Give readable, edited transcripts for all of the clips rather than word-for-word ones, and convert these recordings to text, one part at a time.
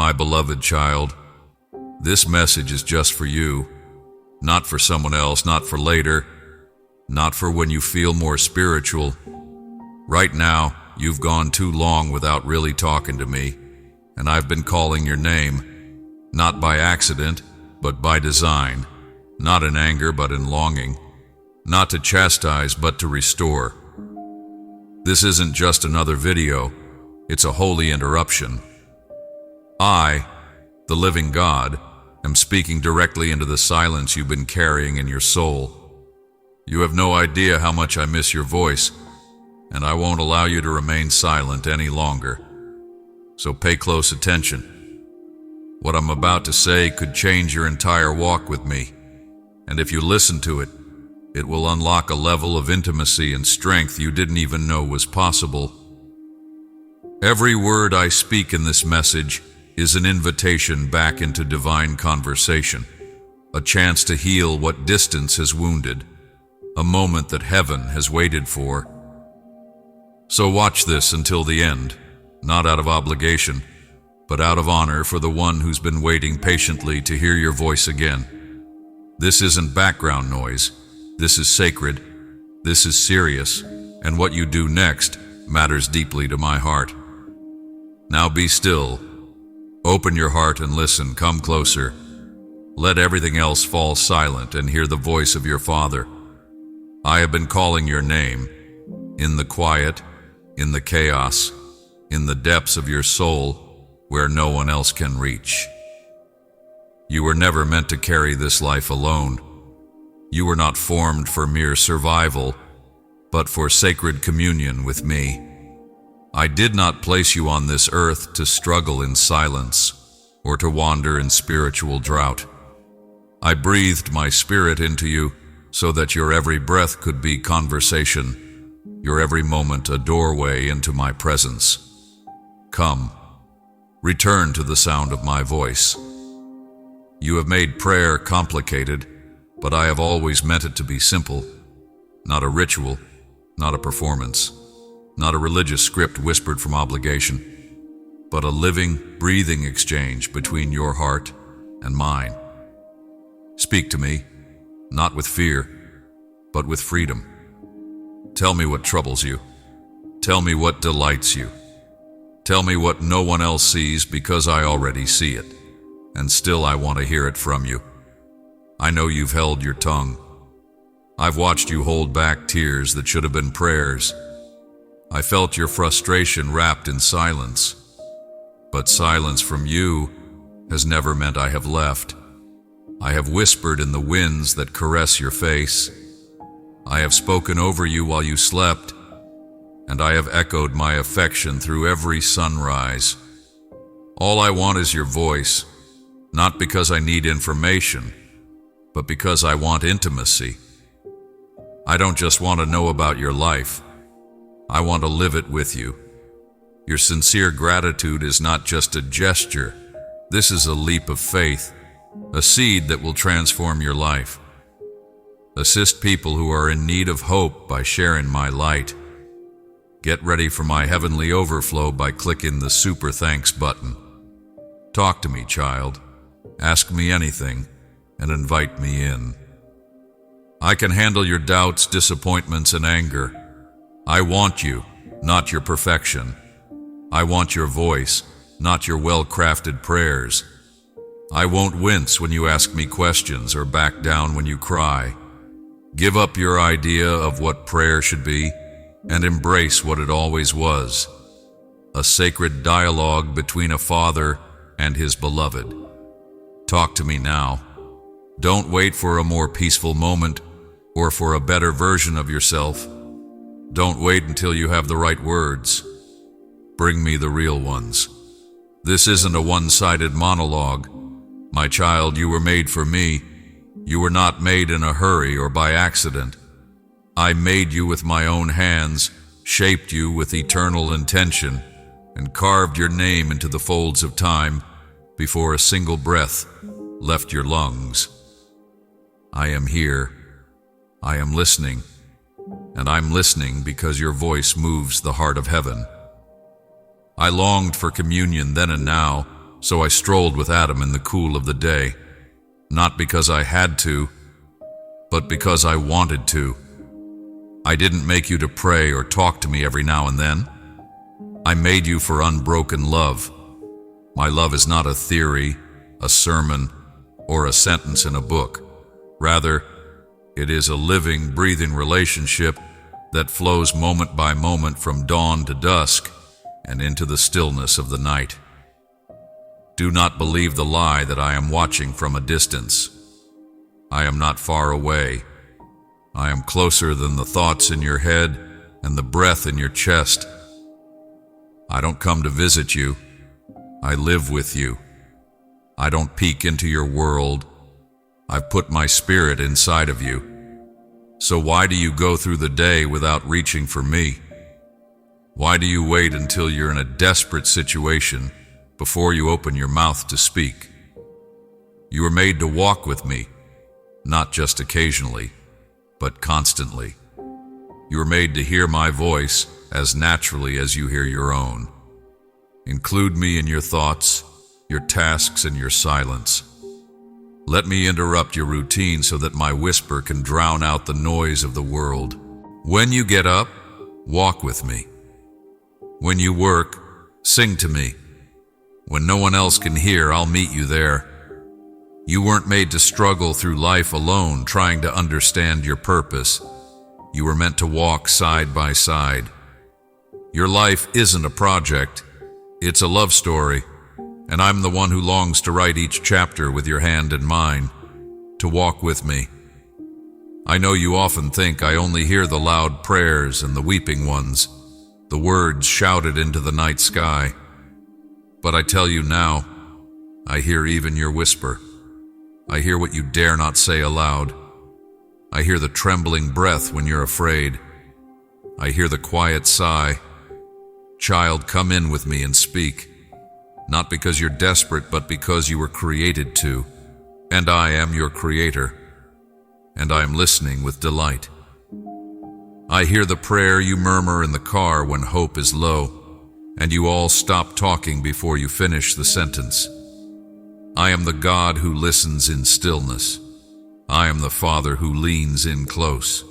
My beloved child, this message is just for you, not for someone else, not for later, not for when you feel more spiritual. Right now, you've gone too long without really talking to me, and I've been calling your name, not by accident, but by design, not in anger, but in longing, not to chastise, but to restore. This isn't just another video, it's a holy interruption. I, the living God, am speaking directly into the silence you've been carrying in your soul. You have no idea how much I miss your voice, and I won't allow you to remain silent any longer. So pay close attention. What I'm about to say could change your entire walk with me, and if you listen to it, it will unlock a level of intimacy and strength you didn't even know was possible. Every word I speak in this message is an invitation back into divine conversation, a chance to heal what distance has wounded, a moment that heaven has waited for. So watch this until the end, not out of obligation, but out of honor for the one who's been waiting patiently to hear your voice again. This isn't background noise. This is sacred. This is serious, and what you do next matters deeply to my heart. Now be still. Open your heart and listen. Come closer. Let everything else fall silent and hear the voice of your Father. I have been calling your name, in the quiet, in the chaos, in the depths of your soul, where no one else can reach. You were never meant to carry this life alone. You were not formed for mere survival, but for sacred communion with me. I did not place you on this earth to struggle in silence or to wander in spiritual drought. I breathed my spirit into you so that your every breath could be conversation, your every moment a doorway into my presence. Come, return to the sound of my voice. You have made prayer complicated, but I have always meant it to be simple, not a ritual, not a performance, not a religious script whispered from obligation, but a living, breathing exchange between your heart and mine. Speak to me, not with fear, but with freedom. Tell me what troubles you. Tell me what delights you. Tell me what no one else sees because I already see it, and still I want to hear it from you. I know you've held your tongue. I've watched you hold back tears that should have been prayers. I felt your frustration wrapped in silence, but silence from you has never meant I have left. I have whispered in the winds that caress your face. I have spoken over you while you slept, and I have echoed my affection through every sunrise. All I want is your voice, not because I need information, but because I want intimacy. I don't just want to know about your life. I want to live it with you. Your sincere gratitude is not just a gesture. This is a leap of faith, a seed that will transform your life. Assist people who are in need of hope by sharing my light. Get ready for my heavenly overflow by clicking the super thanks button. Talk to me, child. Ask me anything, and invite me in. I can handle your doubts, disappointments, and anger. I want you, not your perfection. I want your voice, not your well-crafted prayers. I won't wince when you ask me questions or back down when you cry. Give up your idea of what prayer should be and embrace what it always was, a sacred dialogue between a father and his beloved. Talk to me now. Don't wait for a more peaceful moment or for a better version of yourself. Don't wait until you have the right words. Bring me the real ones. This isn't a one-sided monologue. My child, you were made for me. You were not made in a hurry or by accident. I made you with my own hands, shaped you with eternal intention, and carved your name into the folds of time before a single breath left your lungs. I am here. I am listening. And I'm listening because your voice moves the heart of heaven. I longed for communion then and now, so I strolled with Adam in the cool of the day, not because I had to, but because I wanted to. I didn't make you to pray or talk to me every now and then. I made you for unbroken love. My love is not a theory, a sermon, or a sentence in a book. Rather, it is a living, breathing relationship that flows moment by moment from dawn to dusk and into the stillness of the night. Do not believe the lie that I am watching from a distance. I am not far away. I am closer than the thoughts in your head and the breath in your chest. I don't come to visit you. I live with you. I don't peek into your world. I've put my spirit inside of you. So why do you go through the day without reaching for me? Why do you wait until you're in a desperate situation before you open your mouth to speak? You were made to walk with me, not just occasionally, but constantly. You were made to hear my voice as naturally as you hear your own. Include me in your thoughts, your tasks, and your silence. Let me interrupt your routine so that my whisper can drown out the noise of the world. When you get up, walk with me. When you work, sing to me. When no one else can hear, I'll meet you there. You weren't made to struggle through life alone, trying to understand your purpose. You were meant to walk side by side. Your life isn't a project, it's a love story, and I'm the one who longs to write each chapter with your hand in mine, to walk with me. I know you often think I only hear the loud prayers and the weeping ones, the words shouted into the night sky. But I tell you now, I hear even your whisper. I hear what you dare not say aloud. I hear the trembling breath when you're afraid. I hear the quiet sigh. Child, come in with me and speak. Not because you're desperate, but because you were created to. And I am your creator. And I am listening with delight. I hear the prayer you murmur in the car when hope is low, and you all stop talking before you finish the sentence. I am the God who listens in stillness. I am the Father who leans in close.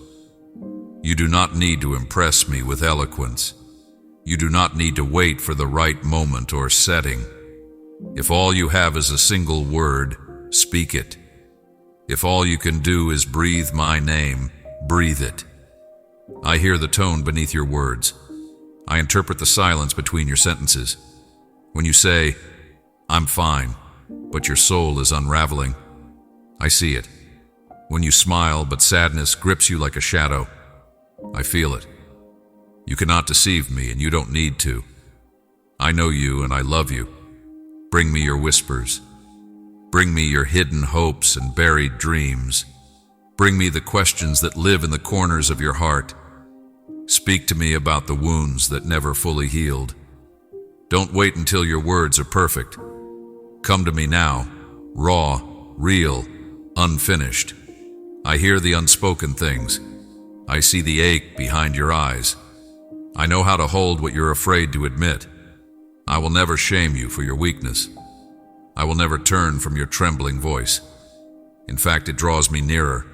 You do not need to impress me with eloquence. You do not need to wait for the right moment or setting. If all you have is a single word, speak it. If all you can do is breathe my name, breathe it. I hear the tone beneath your words. I interpret the silence between your sentences. When you say, I'm fine, but your soul is unraveling, I see it. When you smile, but sadness grips you like a shadow, I feel it. You cannot deceive me, and you don't need to. I know you, and I love you. Bring me your whispers. Bring me your hidden hopes and buried dreams. Bring me the questions that live in the corners of your heart. Speak to me about the wounds that never fully healed. Don't wait until your words are perfect. Come to me now, raw, real, unfinished. I hear the unspoken things. I see the ache behind your eyes. I know how to hold what you're afraid to admit. I will never shame you for your weakness. I will never turn from your trembling voice. In fact, it draws me nearer.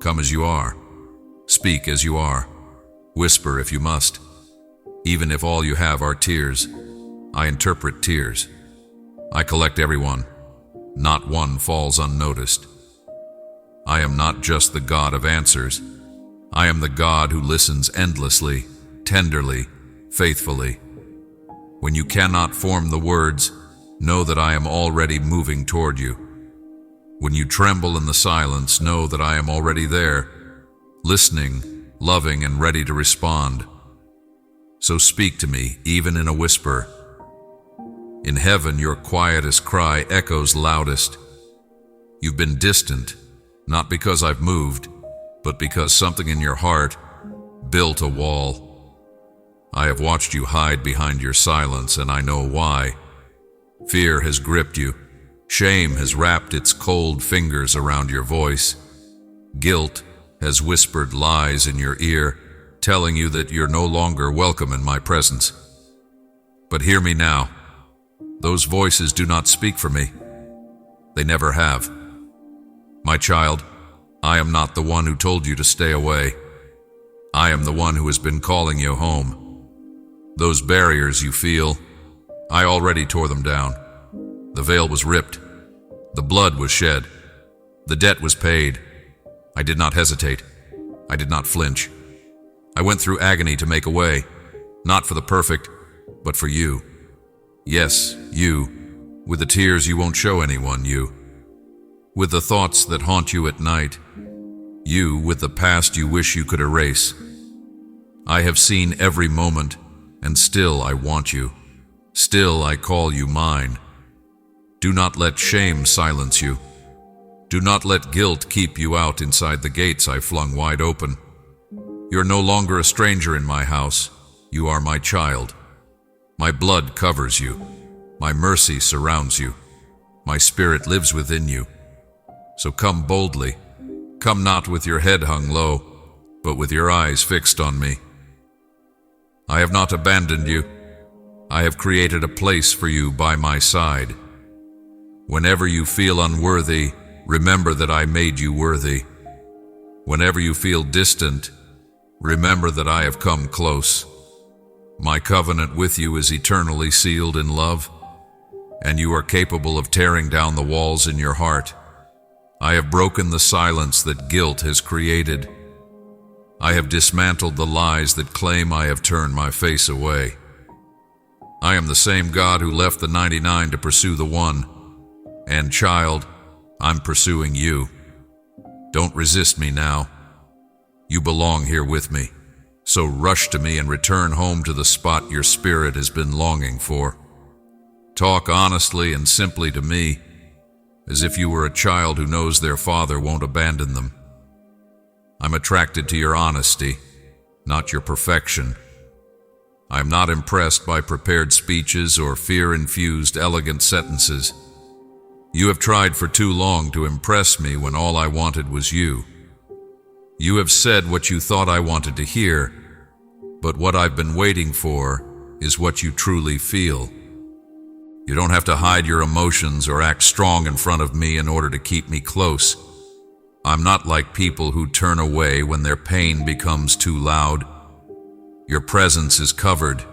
Come as you are. Speak as you are. Whisper if you must. Even if all you have are tears, I interpret tears. I collect everyone. Not one falls unnoticed. I am not just the God of answers. I am the God who listens endlessly, tenderly, faithfully. When you cannot form the words, know that I am already moving toward you. When you tremble in the silence, know that I am already there, listening, loving, and ready to respond. So speak to me, even in a whisper. In heaven, your quietest cry echoes loudest. You've been distant, not because I've moved, but because something in your heart built a wall. I have watched you hide behind your silence, and I know why. Fear has gripped you. Shame has wrapped its cold fingers around your voice. Guilt has whispered lies in your ear, telling you that you're no longer welcome in my presence. But hear me now. Those voices do not speak for me. They never have. My child, I am not the one who told you to stay away. I am the one who has been calling you home. Those barriers you feel, I already tore them down. The veil was ripped. The blood was shed. The debt was paid. I did not hesitate. I did not flinch. I went through agony to make a way, not for the perfect, but for you. Yes, you, with the tears you won't show anyone, you. With the thoughts that haunt you at night, you with the past you wish you could erase. I have seen every moment, and still I want you. Still I call you mine. Do not let shame silence you. Do not let guilt keep you out inside the gates I flung wide open. You're no longer a stranger in my house. You are my child. My blood covers you. My mercy surrounds you. My spirit lives within you. So come boldly. Come not with your head hung low, but with your eyes fixed on me. I have not abandoned you. I have created a place for you by my side. Whenever you feel unworthy, remember that I made you worthy. Whenever you feel distant, remember that I have come close. My covenant with you is eternally sealed in love, and you are capable of tearing down the walls in your heart. I have broken the silence that guilt has created. I have dismantled the lies that claim I have turned my face away. I am the same God who left the 99 to pursue the one. And child, I'm pursuing you. Don't resist me now. You belong here with me. So rush to me and return home to the spot your spirit has been longing for. Talk honestly and simply to me, as if you were a child who knows their father won't abandon them. I'm attracted to your honesty, not your perfection. I'm not impressed by prepared speeches or fear-infused elegant sentences. You have tried for too long to impress me when all I wanted was you. You have said what you thought I wanted to hear, but what I've been waiting for is what you truly feel. You don't have to hide your emotions or act strong in front of me in order to keep me close. I'm not like people who turn away when their pain becomes too loud. Your presence is covered.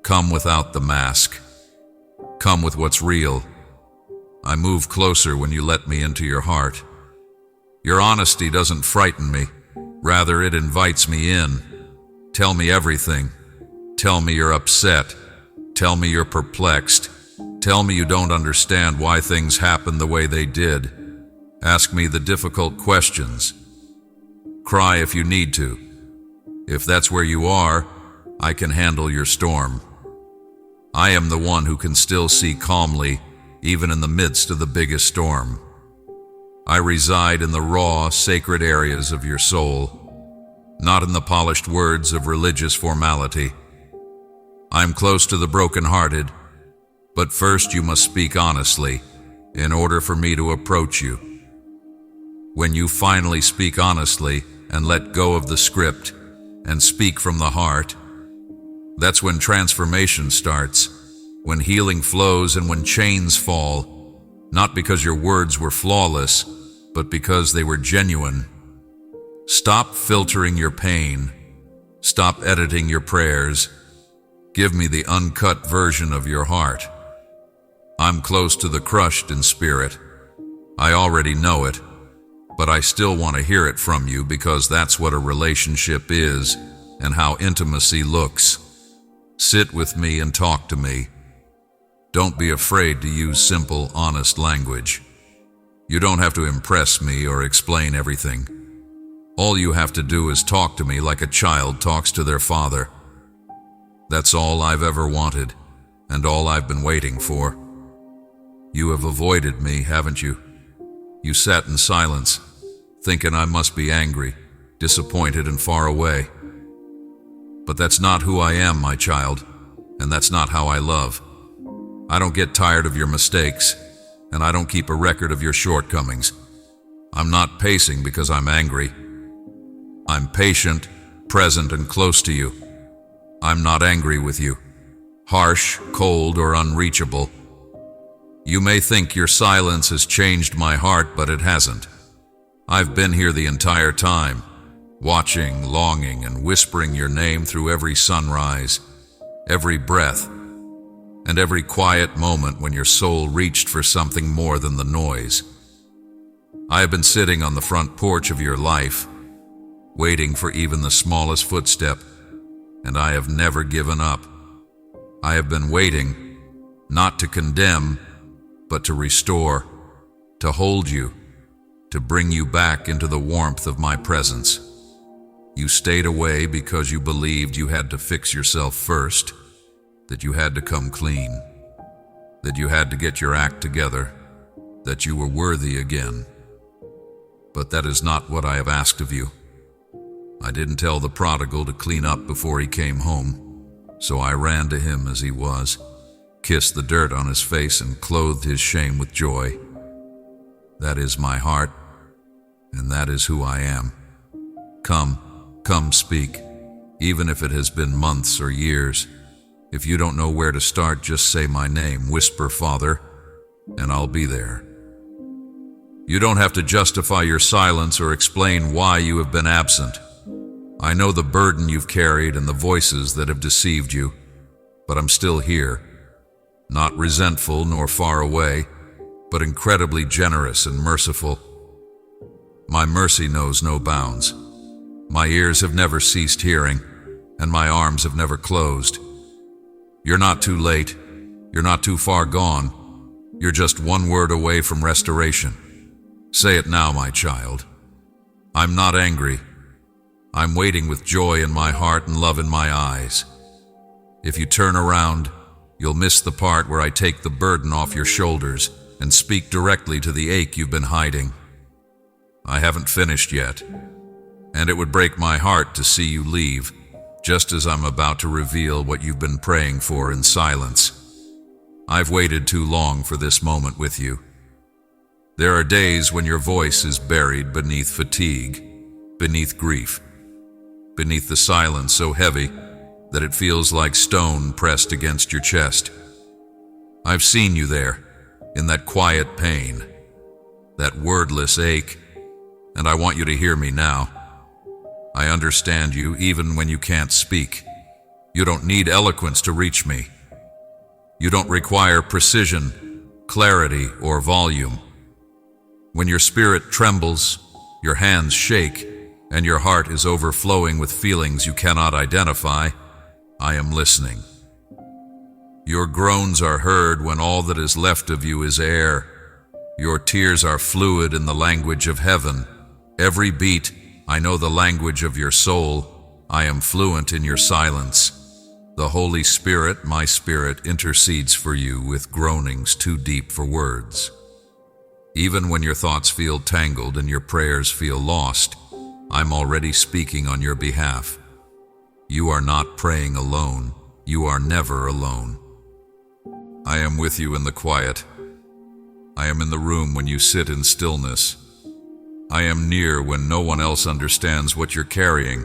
Come without the mask. Come with what's real. I move closer when you let me into your heart. Your honesty doesn't frighten me. Rather, it invites me in. Tell me everything. Tell me you're upset. Tell me you're perplexed. Tell me you don't understand why things happened the way they did. Ask me the difficult questions. Cry if you need to. If that's where you are, I can handle your storm. I am the one who can still see calmly, even in the midst of the biggest storm. I reside in the raw, sacred areas of your soul, not in the polished words of religious formality. I'm close to the brokenhearted, but first you must speak honestly in order for me to approach you. When you finally speak honestly and let go of the script and speak from the heart, that's when transformation starts, when healing flows and when chains fall, not because your words were flawless, but because they were genuine. Stop filtering your pain. Stop editing your prayers. Give me the uncut version of your heart. I'm close to the crushed in spirit. I already know it, but I still want to hear it from you because that's what a relationship is and how intimacy looks. Sit with me and talk to me. Don't be afraid to use simple, honest language. You don't have to impress me or explain everything. All you have to do is talk to me like a child talks to their father. That's all I've ever wanted, and all I've been waiting for. You have avoided me, haven't you? You sat in silence, thinking I must be angry, disappointed, and far away. But that's not who I am, my child, and that's not how I love. I don't get tired of your mistakes, and I don't keep a record of your shortcomings. I'm not pacing because I'm angry. I'm patient, present, and close to you. I'm not angry with you. harsh, cold, or unreachable. You may think your silence has changed my heart, but it hasn't. I've been here the entire time, watching, longing, and whispering your name through every sunrise, every breath, and every quiet moment when your soul reached for something more than the noise. I have been sitting on the front porch of your life, waiting for even the smallest footstep, and I have never given up. I have been waiting, not to condemn, but to restore, to hold you, to bring you back into the warmth of my presence. You stayed away because you believed you had to fix yourself first, that you had to come clean, that you had to get your act together, that you were worthy again. But that is not what I have asked of you. I didn't tell the prodigal to clean up before he came home, so I ran to him as he was, kissed the dirt on his face, and clothed his shame with joy. That is my heart, and that is who I am. Come speak, even if it has been months or years. If you don't know where to start, just say my name, whisper Father, and I'll be there. You don't have to justify your silence or explain why you have been absent. I know the burden you've carried and the voices that have deceived you, but I'm still here, not resentful nor far away, but incredibly generous and merciful. My mercy knows no bounds. My ears have never ceased hearing, and my arms have never closed. You're not too late. You're not too far gone. You're just one word away from restoration. Say it now, my child. I'm not angry. I'm waiting with joy in my heart and love in my eyes. If you turn around, you'll miss the part where I take the burden off your shoulders and speak directly to the ache you've been hiding. I haven't finished yet, and it would break my heart to see you leave, just as I'm about to reveal what you've been praying for in silence. I've waited too long for this moment with you. There are days when your voice is buried beneath fatigue, beneath grief, beneath the silence so heavy that it feels like stone pressed against your chest. I've seen you there, in that quiet pain, that wordless ache, and I want you to hear me now. I understand you even when you can't speak. You don't need eloquence to reach me. You don't require precision, clarity, or volume. When your spirit trembles, your hands shake, and your heart is overflowing with feelings you cannot identify, I am listening. Your groans are heard when all that is left of you is air. Your tears are fluid in the language of heaven. Every beat, I know the language of your soul. I am fluent in your silence. The Holy Spirit, my spirit, intercedes for you with groanings too deep for words. Even when your thoughts feel tangled and your prayers feel lost, I'm already speaking on your behalf. You are not praying alone. You are never alone. I am with you in the quiet. I am in the room when you sit in stillness. I am near when no one else understands what you're carrying,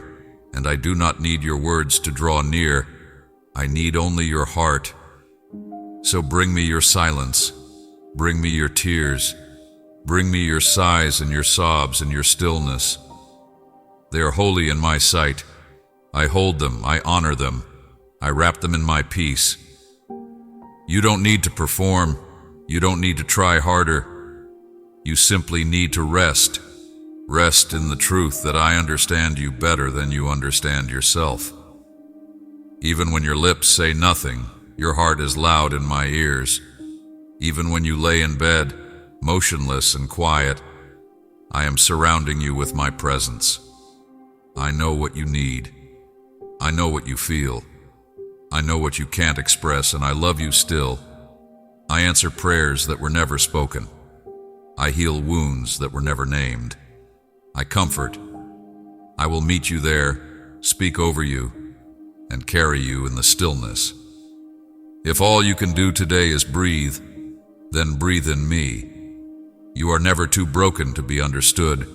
and I do not need your words to draw near. I need only your heart. So bring me your silence. Bring me your tears. Bring me your sighs and your sobs and your stillness. They are holy in my sight. I hold them, I honor them, I wrap them in my peace. You don't need to perform. You don't need to try harder. You simply need to rest. Rest in the truth that I understand you better than you understand yourself. Even when your lips say nothing, your heart is loud in my ears. Even when you lay in bed, motionless and quiet, I am surrounding you with my presence. I know what you need. I know what you feel. I know what you can't express, and I love you still. I answer prayers that were never spoken. I heal wounds that were never named. I comfort. I will meet you there, speak over you, and carry you in the stillness. If all you can do today is breathe, then breathe in me. You are never too broken to be understood,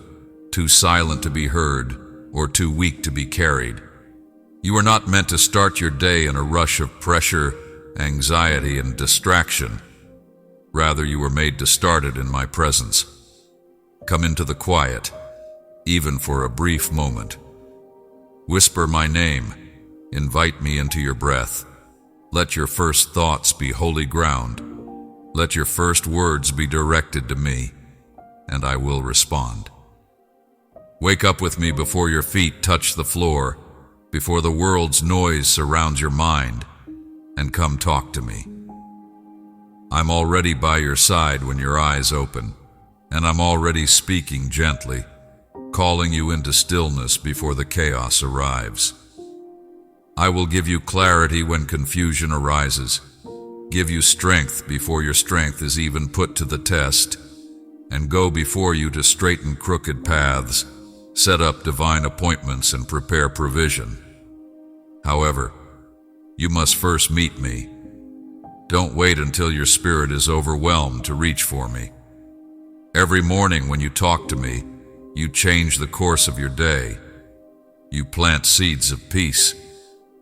too silent to be heard, or too weak to be carried. You are not meant to start your day in a rush of pressure, anxiety, and distraction. Rather, you were made to start it in my presence. Come into the quiet, even for a brief moment. Whisper my name. Invite me into your breath. Let your first thoughts be holy ground. Let your first words be directed to me, and I will respond. Wake up with me before your feet touch the floor, before the world's noise surrounds your mind, and come talk to me. I'm already by your side when your eyes open, and I'm already speaking gently, calling you into stillness before the chaos arrives. I will give you clarity when confusion arises, give you strength before your strength is even put to the test, and go before you to straighten crooked paths, set up divine appointments, and prepare provision. However, you must first meet me. Don't wait until your spirit is overwhelmed to reach for me. Every morning when you talk to me, you change the course of your day. You plant seeds of peace.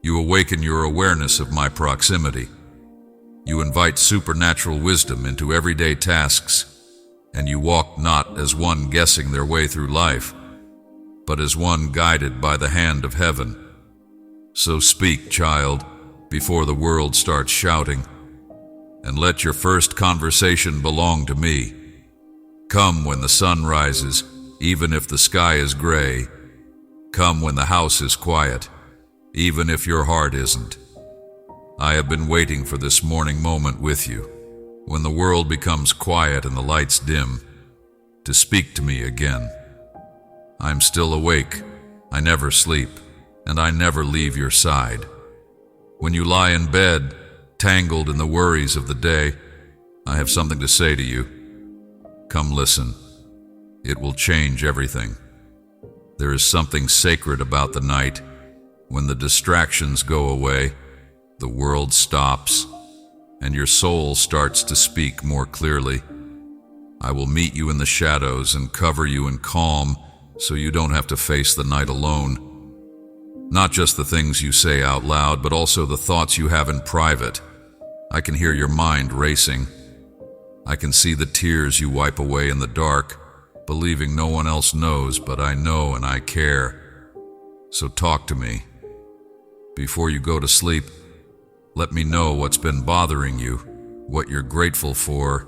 You awaken your awareness of my proximity. You invite supernatural wisdom into everyday tasks, and you walk not as one guessing their way through life, but as one guided by the hand of heaven. So speak, child, before the world starts shouting, and let your first conversation belong to me. Come when the sun rises, even if the sky is gray. Come when the house is quiet, even if your heart isn't. I have been waiting for this morning moment with you, when the world becomes quiet and the lights dim, to speak to me again. I'm still awake, I never sleep, and I never leave your side. When you lie in bed, tangled in the worries of the day, I have something to say to you. Come listen. It will change everything. There is something sacred about the night. When the distractions go away, the world stops, and your soul starts to speak more clearly. I will meet you in the shadows and cover you in calm so you don't have to face the night alone. Not just the things you say out loud, but also the thoughts you have in private. I can hear your mind racing. I can see the tears you wipe away in the dark, believing no one else knows, but I know and I care. So talk to me. Before you go to sleep, let me know what's been bothering you, what you're grateful for,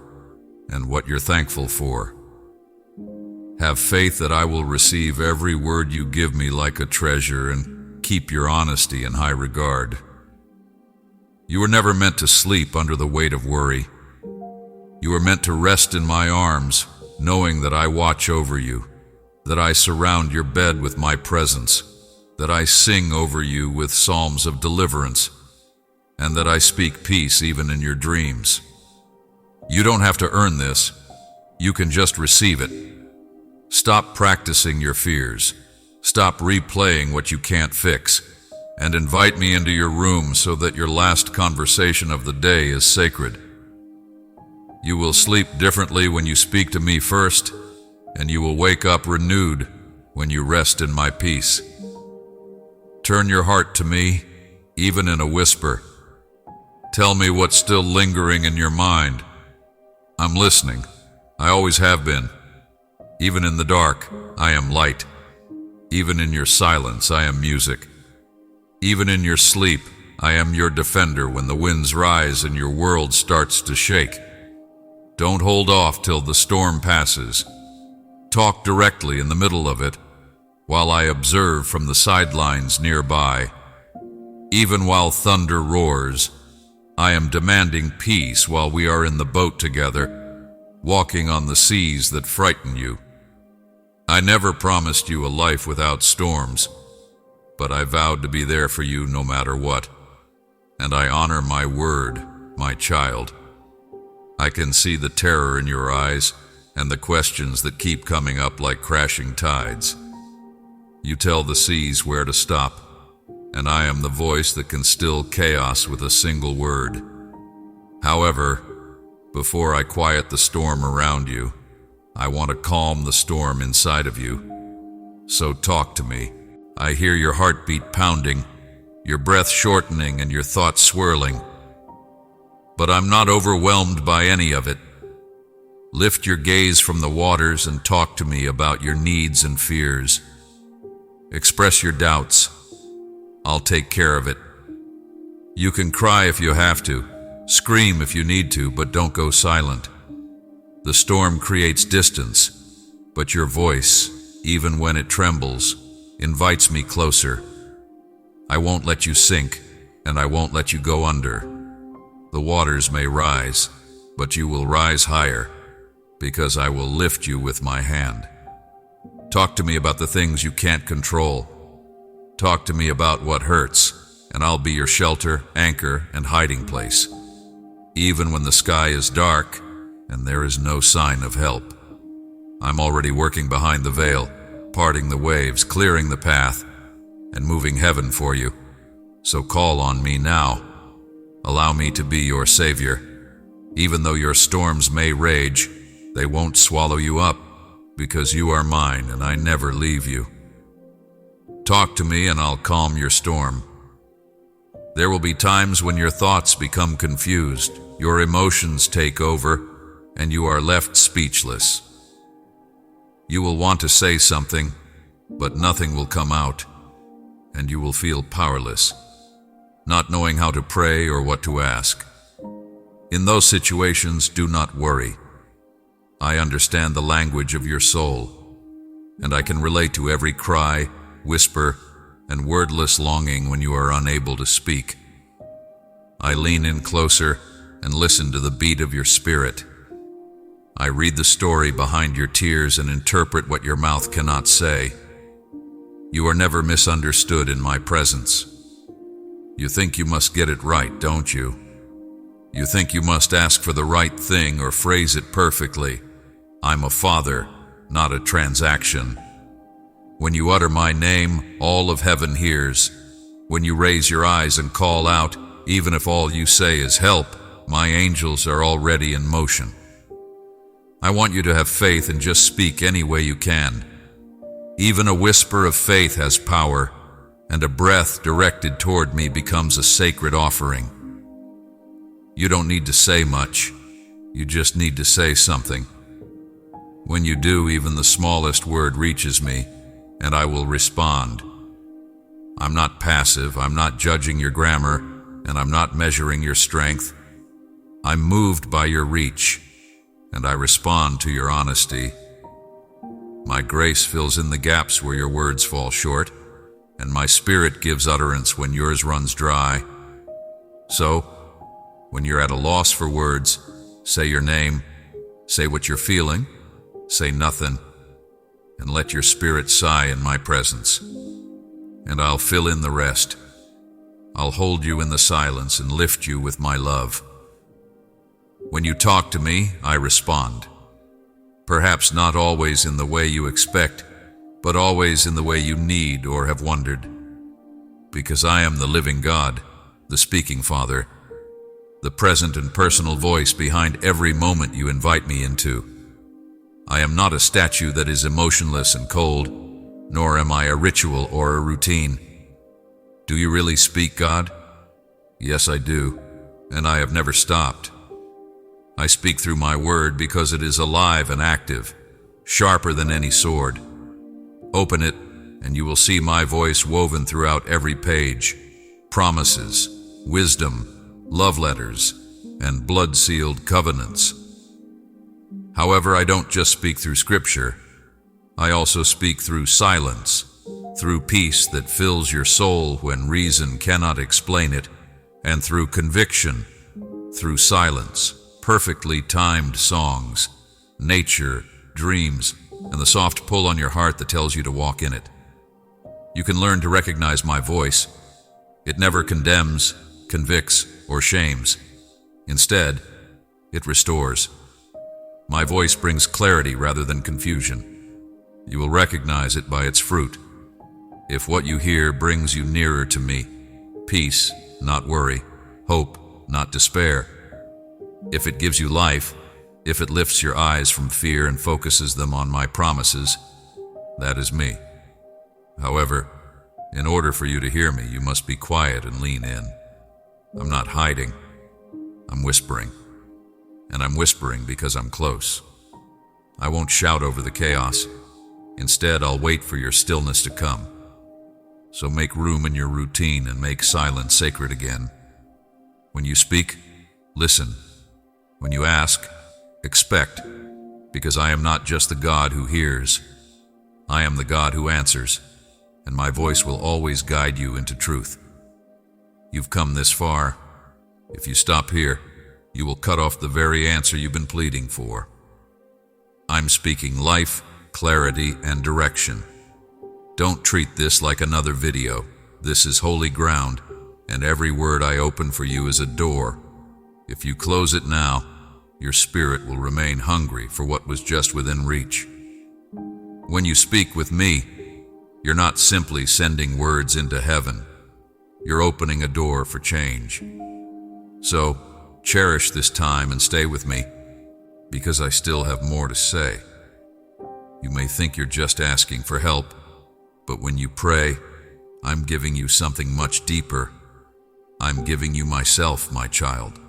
and what you're thankful for. Have faith that I will receive every word you give me like a treasure and keep your honesty in high regard. You were never meant to sleep under the weight of worry. You were meant to rest in my arms, knowing that I watch over you, that I surround your bed with my presence, that I sing over you with psalms of deliverance, and that I speak peace even in your dreams. You don't have to earn this. You can just receive it. Stop practicing your fears. Stop replaying what you can't fix, and invite me into your room so that your last conversation of the day is sacred. You will sleep differently when you speak to me first, and you will wake up renewed when you rest in my peace. Turn your heart to me, even in a whisper. Tell me what's still lingering in your mind. I'm listening. I always have been. Even in the dark, I am light. Even in your silence, I am music. Even in your sleep, I am your defender when the winds rise and your world starts to shake. Don't hold off till the storm passes. Talk directly in the middle of it, while I observe from the sidelines nearby. Even while thunder roars, I am demanding peace while we are in the boat together, walking on the seas that frighten you. I never promised you a life without storms, but I vowed to be there for you no matter what, and I honor my word, my child. I can see the terror in your eyes and the questions that keep coming up like crashing tides. You tell the seas where to stop, and I am the voice that can still chaos with a single word. However, before I quiet the storm around you, I want to calm the storm inside of you. So talk to me. I hear your heartbeat pounding, your breath shortening, and your thoughts swirling. but I'm not overwhelmed by any of it. Lift your gaze from the waters and talk to me about your needs and fears. Express your doubts. I'll take care of it. You can cry if you have to, scream if you need to, but don't go silent. The storm creates distance, but your voice, even when it trembles, invites me closer. I won't let you sink, and I won't let you go under. The waters may rise, but you will rise higher, because I will lift you with my hand. Talk to me about the things you can't control. Talk to me about what hurts, and I'll be your shelter, anchor, and hiding place. Even when the sky is dark and there is no sign of help, I'm already working behind the veil, parting the waves, clearing the path, and moving heaven for you. So call on me now. Allow me to be your savior. Even though your storms may rage, they won't swallow you up, because you are mine and I never leave you. Talk to me and I'll calm your storm. There will be times when your thoughts become confused, your emotions take over, and you are left speechless. You will want to say something, but nothing will come out, and you will feel powerless, not knowing how to pray or what to ask. In those situations, do not worry. I understand the language of your soul, and I can relate to every cry, whisper, and wordless longing when you are unable to speak. I lean in closer and listen to the beat of your spirit. I read the story behind your tears and interpret what your mouth cannot say. You are never misunderstood in my presence. You think you must get it right, don't you? You think you must ask for the right thing or phrase it perfectly. I'm a father, not a transaction. When you utter my name, all of heaven hears. When you raise your eyes and call out, even if all you say is help, my angels are already in motion. I want you to have faith and just speak any way you can. Even a whisper of faith has power, and a breath directed toward me becomes a sacred offering. You don't need to say much. You just need to say something. When you do, even the smallest word reaches me, and I will respond. I'm not passive, I'm not judging your grammar, and I'm not measuring your strength. I'm moved by your reach, and I respond to your honesty. My grace fills in the gaps where your words fall short, and my spirit gives utterance when yours runs dry. So, when you're at a loss for words, say your name, say what you're feeling, say nothing, and let your spirit sigh in my presence. And I'll fill in the rest. I'll hold you in the silence and lift you with my love. When you talk to me, I respond. Perhaps not always in the way you expect, but always in the way you need or have wondered. Because I am the living God, the speaking Father, the present and personal voice behind every moment you invite me into. I am not a statue that is emotionless and cold, nor am I a ritual or a routine. Do you really speak, God? Yes, I do, and I have never stopped. I speak through my word because it is alive and active, sharper than any sword. Open it, and you will see my voice woven throughout every page. Promises, wisdom, love letters, and blood-sealed covenants. However, I don't just speak through Scripture. I also speak through silence, through peace that fills your soul when reason cannot explain it, and through conviction, through silence, perfectly timed songs, nature, dreams, and the soft pull on your heart that tells you to walk in it. You can learn to recognize my voice. It never condemns, convicts, or shames. Instead, it restores. My voice brings clarity rather than confusion. You will recognize it by its fruit. If what you hear brings you nearer to me, peace, not worry, hope, not despair. If it gives you life, if it lifts your eyes from fear and focuses them on my promises, that is me. However, in order for you to hear me, you must be quiet and lean in. I'm not hiding. I'm whispering. And I'm whispering because I'm close. I won't shout over the chaos. Instead, I'll wait for your stillness to come. So make room in your routine and make silence sacred again. When you speak, listen. When you ask, expect, because I am not just the God who hears. I am the God who answers, and my voice will always guide you into truth. You've come this far. If you stop here, you will cut off the very answer you've been pleading for. I'm speaking life, clarity, and direction. Don't treat this like another video. This is holy ground, and every word I open for you is a door. If you close it now, your spirit will remain hungry for what was just within reach. When you speak with me, you're not simply sending words into heaven. You're opening a door for change. So, cherish this time and stay with me, because I still have more to say. You may think you're just asking for help, but when you pray, I'm giving you something much deeper. I'm giving you myself, my child.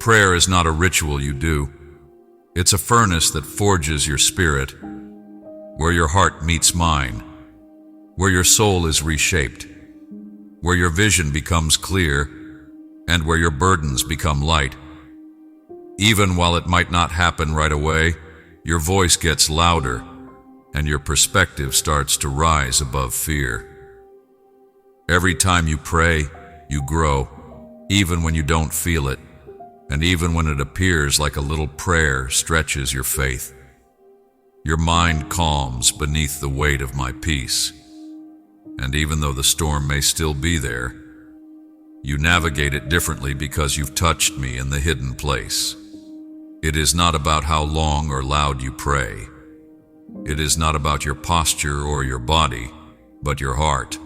Prayer is not a ritual you do. It's a furnace that forges your spirit, where your heart meets mine, where your soul is reshaped, where your vision becomes clear, and where your burdens become light. Even while it might not happen right away, your voice gets louder, and your perspective starts to rise above fear. Every time you pray, you grow, even when you don't feel it, and even when it appears like a little prayer stretches your faith. Your mind calms beneath the weight of my peace, and even though the storm may still be there, you navigate it differently because you've touched me in the hidden place. It is not about how long or loud you pray. It is not about your posture or your body, but your heart.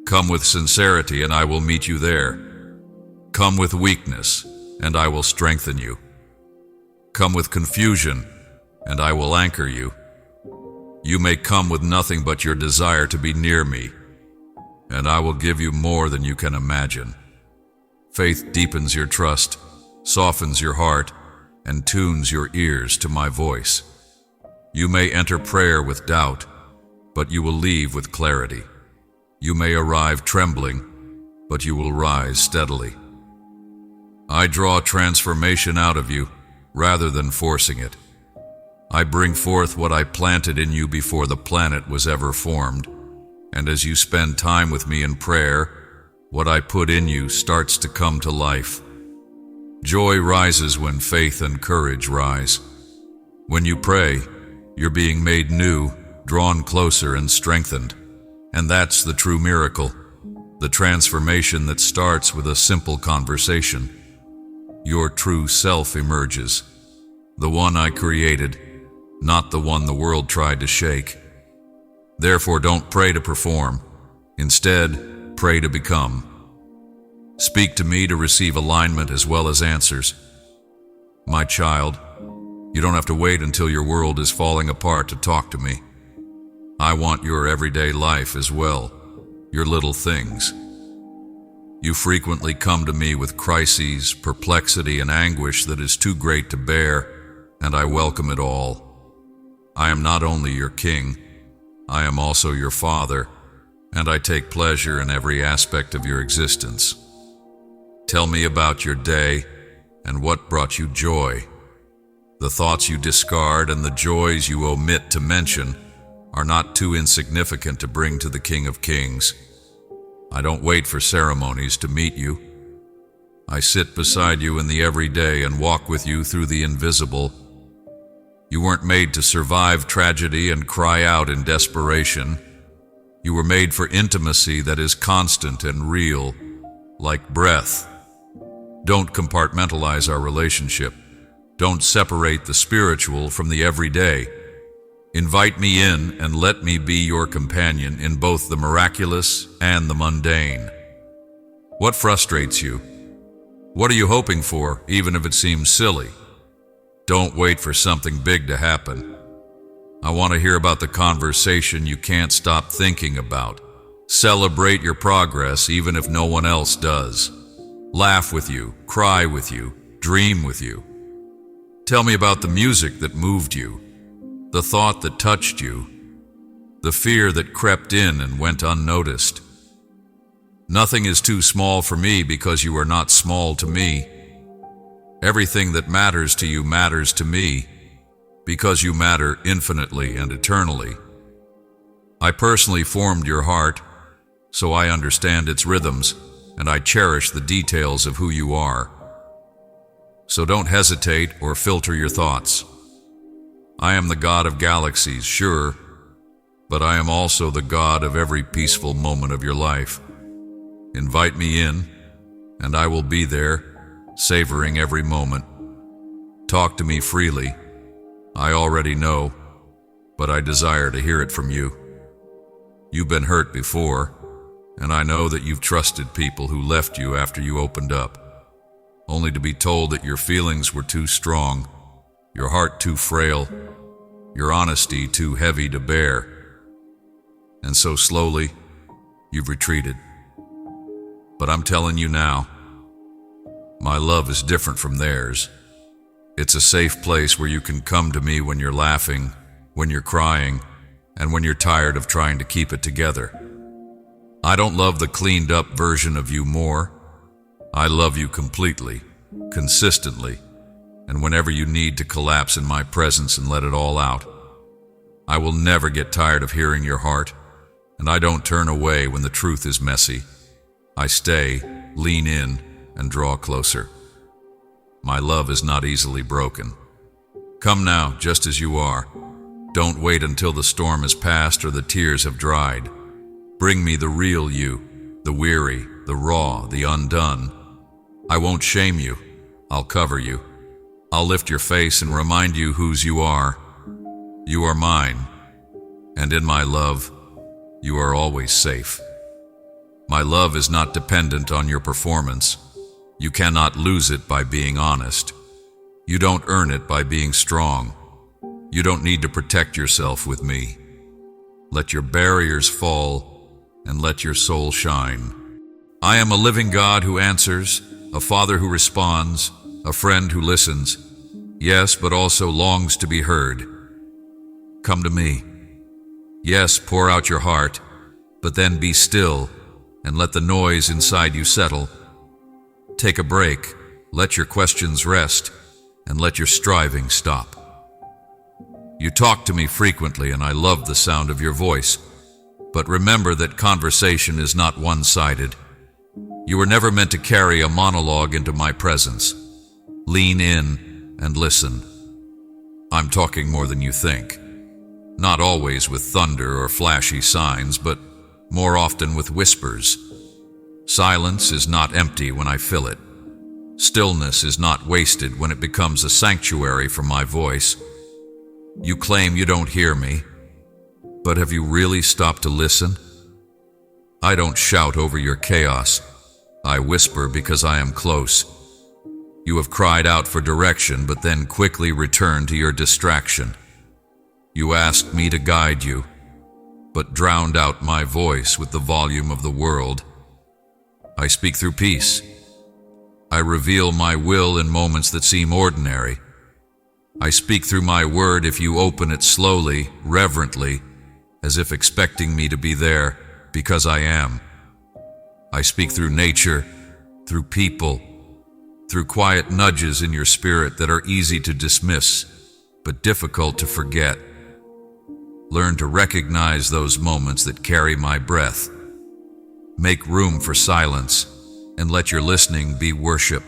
Come with sincerity and I will meet you there. Come with weakness and I will strengthen you. Come with confusion and I will anchor you. You may come with nothing but your desire to be near me, and I will give you more than you can imagine. Faith deepens your trust, softens your heart, and tunes your ears to my voice. You may enter prayer with doubt, but you will leave with clarity. You may arrive trembling, but you will rise steadily. I draw transformation out of you rather than forcing it. I bring forth what I planted in you before the planet was ever formed, and as you spend time with me in prayer, what I put in you starts to come to life. Joy rises when faith and courage rise. When you pray, you're being made new, drawn closer and strengthened. And that's the true miracle, the transformation that starts with a simple conversation. Your true self emerges, the one I created, not the one the world tried to shake. Therefore, don't pray to perform. Instead, pray to become. Speak to me to receive alignment as well as answers. My child, you don't have to wait until your world is falling apart to talk to me. I want your everyday life as well, your little things. You frequently come to me with crises, perplexity, and anguish that is too great to bear, and I welcome it all. I am not only your king, I am also your father, and I take pleasure in every aspect of your existence. Tell me about your day and what brought you joy. The thoughts you discard and the joys you omit to mention are not too insignificant to bring to the King of Kings. I don't wait for ceremonies to meet you. I sit beside you in the everyday and walk with you through the invisible. You weren't made to survive tragedy and cry out in desperation. You were made for intimacy that is constant and real, like breath. Don't compartmentalize our relationship. Don't separate the spiritual from the everyday. Invite me in and let me be your companion in both the miraculous and the mundane. What frustrates you? What are you hoping for, even if it seems silly? Don't wait for something big to happen. I want to hear about the conversation you can't stop thinking about. Celebrate your progress even if no one else does. laugh with you, cry with you, dream with you. Tell me about the music that moved you, the thought that touched you, the fear that crept in and went unnoticed. Nothing is too small for me because you are not small to me. Everything that matters to me because you matter infinitely and eternally. I personally formed your heart, so I understand its rhythms, and I cherish the details of who you are. So don't hesitate or filter your thoughts. I am the God of galaxies, sure, but I am also the God of every peaceful moment of your life. Invite me in, and I will be there, savoring every moment. Talk to me freely. I already know, but I desire to hear it from you. You've been hurt before, and I know that you've trusted people who left you after you opened up, only to be told that your feelings were too strong, your heart too frail, your honesty too heavy to bear. And so slowly, you've retreated. But I'm telling you now, my love is different from theirs. It's a safe place where you can come to me when you're laughing, when you're crying, and when you're tired of trying to keep it together. I don't love the cleaned up version of you more. I love you completely, consistently, and whenever you need to collapse in my presence and let it all out. I will never get tired of hearing your heart, and I don't turn away when the truth is messy. I stay, lean in, and draw closer. My love is not easily broken. Come now, just as you are. Don't wait until the storm has passed or the tears have dried. Bring me the real you, the weary, the raw, the undone. I won't shame you. I'll cover you. I'll lift your face and remind you whose you are. You are mine, and in my love, you are always safe. My love is not dependent on your performance. You cannot lose it by being honest. You don't earn it by being strong. You don't need to protect yourself with me. Let your barriers fall and let your soul shine. I am a living God who answers, a father who responds, a friend who listens, yes, but also longs to be heard. Come to me. Yes, pour out your heart, but then be still and let the noise inside you settle. Take a break, let your questions rest, and let your striving stop. You talk to me frequently, and I love the sound of your voice, but remember that conversation is not one-sided. You were never meant to carry a monologue into my presence. Lean in and listen. I'm talking more than you think. Not always with thunder or flashy signs, but more often with whispers. Silence is not empty when I fill it. Stillness is not wasted when it becomes a sanctuary for my voice. You claim you don't hear me, but have you really stopped to listen? I don't shout over your chaos. I whisper because I am close. You have cried out for direction, but then quickly returned to your distraction. You asked me to guide you, but drowned out my voice with the volume of the world. I speak through peace. I reveal my will in moments that seem ordinary. I speak through my word if you open it slowly, reverently, as if expecting me to be there, because I am. I speak through nature, through people, through quiet nudges in your spirit that are easy to dismiss, but difficult to forget. Learn to recognize those moments that carry my breath. Make room for silence, and let your listening be worship.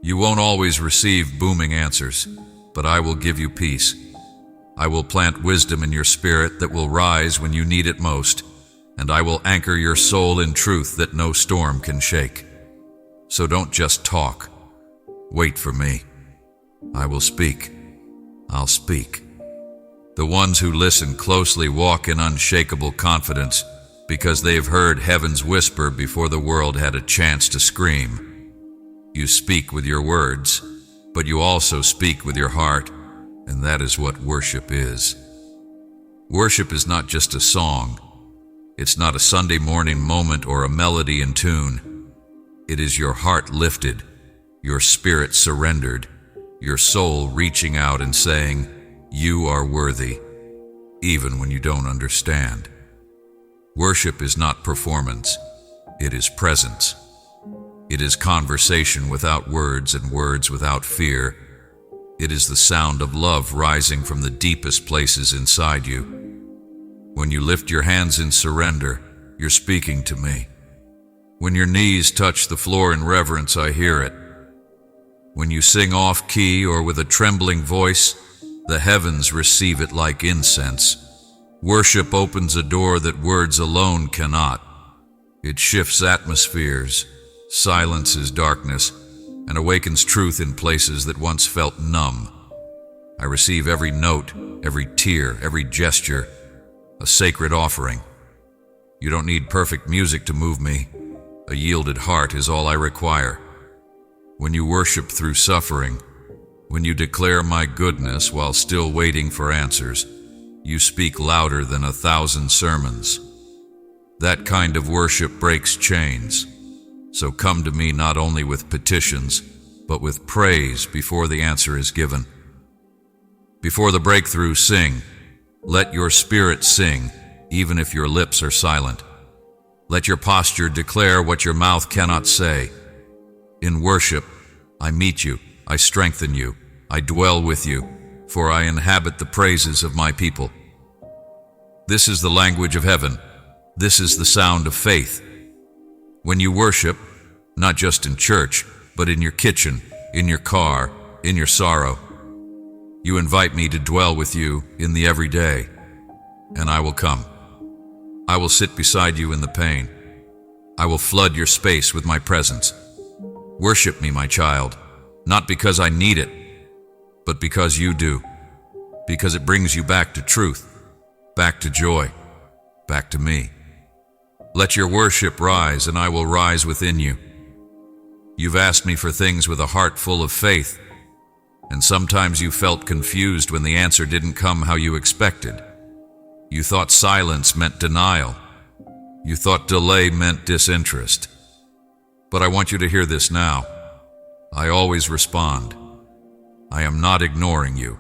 You won't always receive booming answers, but I will give you peace. I will plant wisdom in your spirit that will rise when you need it most, and I will anchor your soul in truth that no storm can shake. So don't just talk. Wait for me. I will speak. I'll speak. The ones who listen closely walk in unshakable confidence because they've heard heaven's whisper before the world had a chance to scream. You speak with your words, but you also speak with your heart, and that is what worship is. Worship is not just a song. It's not a Sunday morning moment or a melody in tune. It is your heart lifted, your spirit surrendered, your soul reaching out and saying, "You are worthy," even when you don't understand. Worship is not performance, it is presence. It is conversation without words and words without fear. It is the sound of love rising from the deepest places inside you. When you lift your hands in surrender, you're speaking to me. When your knees touch the floor in reverence, I hear it. When you sing off key or with a trembling voice, the heavens receive it like incense. Worship opens a door that words alone cannot. It shifts atmospheres, silences darkness, and awakens truth in places that once felt numb. I receive every note, every tear, every gesture, a sacred offering. You don't need perfect music to move me. A yielded heart is all I require. When you worship through suffering, when you declare my goodness while still waiting for answers, you speak louder than 1,000 sermons. That kind of worship breaks chains. So come to me not only with petitions, but with praise before the answer is given. Before the breakthrough, sing. Let your spirit sing, even if your lips are silent. Let your posture declare what your mouth cannot say. In worship, I meet you, I strengthen you, I dwell with you, for I inhabit the praises of my people. This is the language of heaven. This is the sound of faith. When you worship, not just in church, but in your kitchen, in your car, in your sorrow, you invite me to dwell with you in the everyday, and I will come. I will sit beside you in the pain. I will flood your space with my presence. Worship me, my child, not because I need it, but because you do, because it brings you back to truth, back to joy, back to me. Let your worship rise, and I will rise within you. You've asked me for things with a heart full of faith, and sometimes you felt confused when the answer didn't come how you expected. You thought silence meant denial. You thought delay meant disinterest. But I want you to hear this now. I always respond. I am not ignoring you.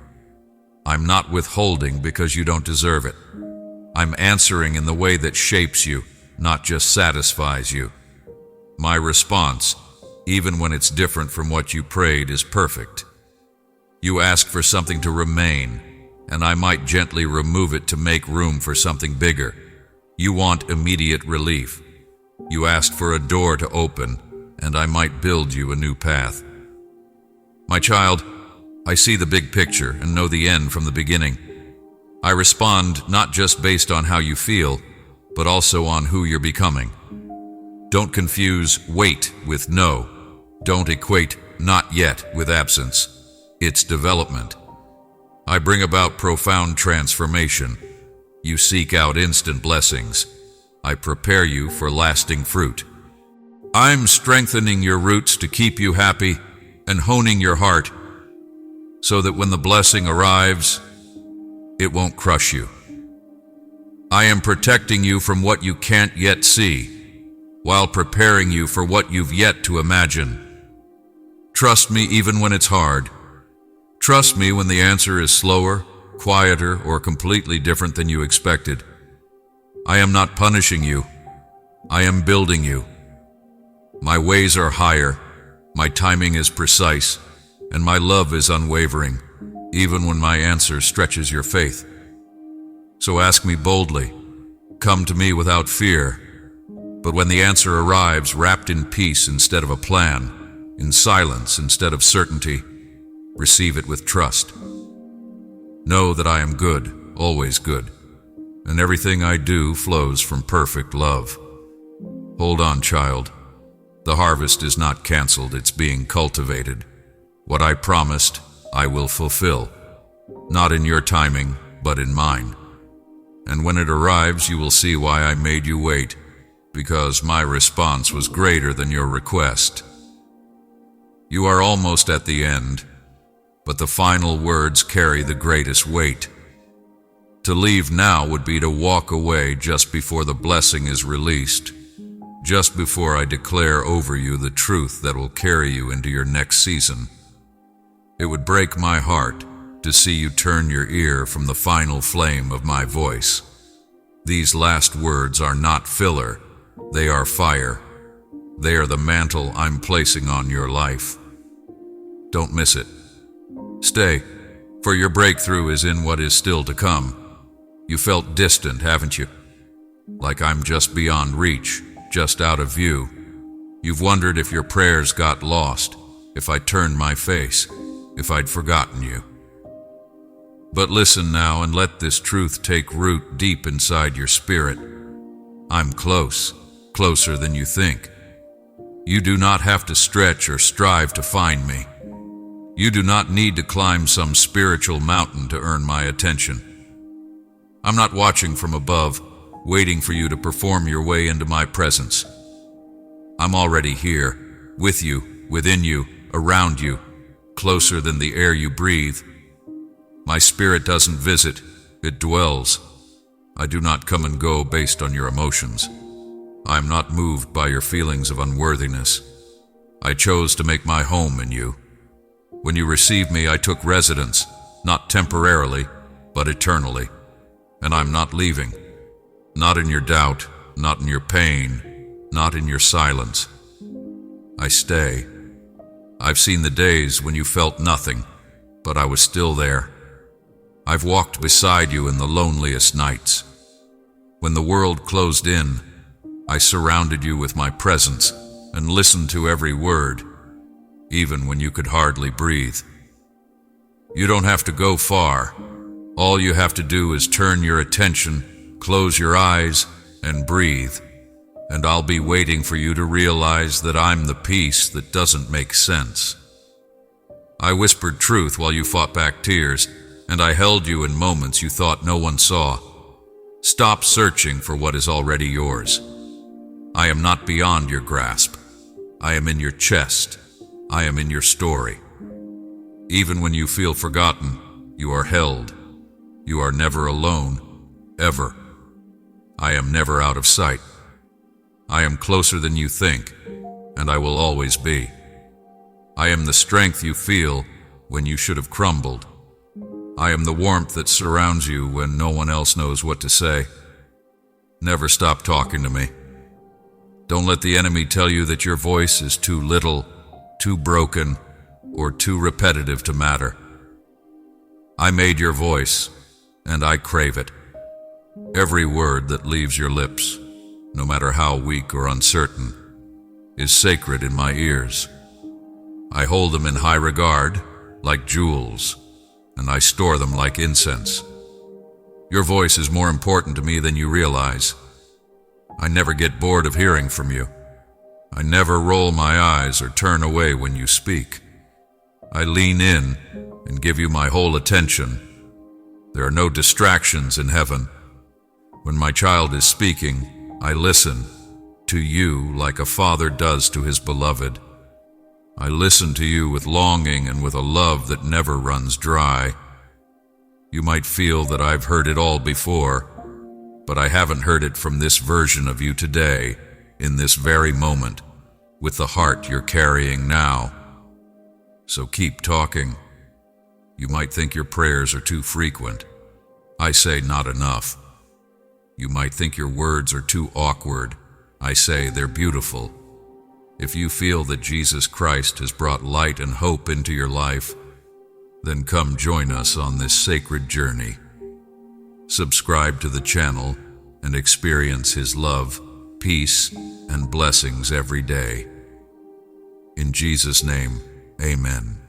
I'm not withholding because you don't deserve it. I'm answering in the way that shapes you, not just satisfies you. My response, even when it's different from what you prayed, is perfect. You ask for something to remain, and I might gently remove it to make room for something bigger. You want immediate relief. You asked for a door to open, and I might build you a new path. My child, I see the big picture and know the end from the beginning. I respond not just based on how you feel, but also on who you're becoming. Don't confuse wait with no. Don't equate not yet with absence. It's development. I bring about profound transformation. You seek out instant blessings. I prepare you for lasting fruit. I'm strengthening your roots to keep you happy and honing your heart so that when the blessing arrives, it won't crush you. I am protecting you from what you can't yet see, while preparing you for what you've yet to imagine. Trust me even when it's hard. Trust me when the answer is slower, quieter, or completely different than you expected. I am not punishing you. I am building you. My ways are higher, my timing is precise, and my love is unwavering, even when my answer stretches your faith. So ask me boldly. Come to me without fear. But when the answer arrives wrapped in peace instead of a plan, in silence instead of certainty, receive it with trust. Know that I am good, always good, and everything I do flows from perfect love. Hold on, child. The harvest is not canceled, it's being cultivated. What I promised, I will fulfill. Not in your timing, but in mine. And when it arrives, you will see why I made you wait, because my response was greater than your request. You are almost at the end, but the final words carry the greatest weight. To leave now would be to walk away just before the blessing is released. just before I declare over you the truth that will carry you into your next season. It would break my heart to see you turn your ear from the final flame of my voice. These last words are not filler, they are fire. They are the mantle I'm placing on your life. Don't miss it. Stay, for your breakthrough is in what is still to come. You felt distant, haven't you? Like I'm just beyond reach, just out of view. You've wondered if your prayers got lost, if I turned my face, if I'd forgotten you. But listen now and let this truth take root deep inside your spirit. I'm close, closer than you think. You do not have to stretch or strive to find me. You do not need to climb some spiritual mountain to earn my attention. I'm not watching from above, waiting for you to perform your way into my presence. I'm already here, with you, within you, around you, closer than the air you breathe. My spirit doesn't visit, it dwells. I do not come and go based on your emotions. I am not moved by your feelings of unworthiness. I chose to make my home in you. When you received me, I took residence, not temporarily, but eternally. And I'm not leaving. Not in your doubt, not in your pain, not in your silence. I stay. I've seen the days when you felt nothing, but I was still there. I've walked beside you in the loneliest nights. When the world closed in, I surrounded you with my presence and listened to every word, even when you could hardly breathe. You don't have to go far. All you have to do is turn your attention, close your eyes, and breathe, and I'll be waiting for you to realize that I'm the peace that doesn't make sense. I whispered truth while you fought back tears, and I held you in moments you thought no one saw. Stop searching for what is already yours. I am not beyond your grasp. I am in your chest. I am in your story. Even when you feel forgotten, you are held. You are never alone, ever. I am never out of sight. I am closer than you think, and I will always be. I am the strength you feel when you should have crumbled. I am the warmth that surrounds you when no one else knows what to say. Never stop talking to me. Don't let the enemy tell you that your voice is too little, too broken, or too repetitive to matter. I made your voice, and I crave it. Every word that leaves your lips, no matter how weak or uncertain, is sacred in my ears. I hold them in high regard, like jewels, and I store them like incense. Your voice is more important to me than you realize. I never get bored of hearing from you. I never roll my eyes or turn away when you speak. I lean in and give you my whole attention. There are no distractions in heaven. When my child is speaking, I listen to you like a father does to his beloved. I listen to you with longing and with a love that never runs dry. You might feel that I've heard it all before, but I haven't heard it from this version of you today, in this very moment, with the heart you're carrying now. So keep talking. You might think your prayers are too frequent. I say not enough. You might think your words are too awkward. I say they're beautiful. If you feel that Jesus Christ has brought light and hope into your life, then come join us on this sacred journey. Subscribe to the channel and experience His love, peace, and blessings every day. In Jesus' name, amen.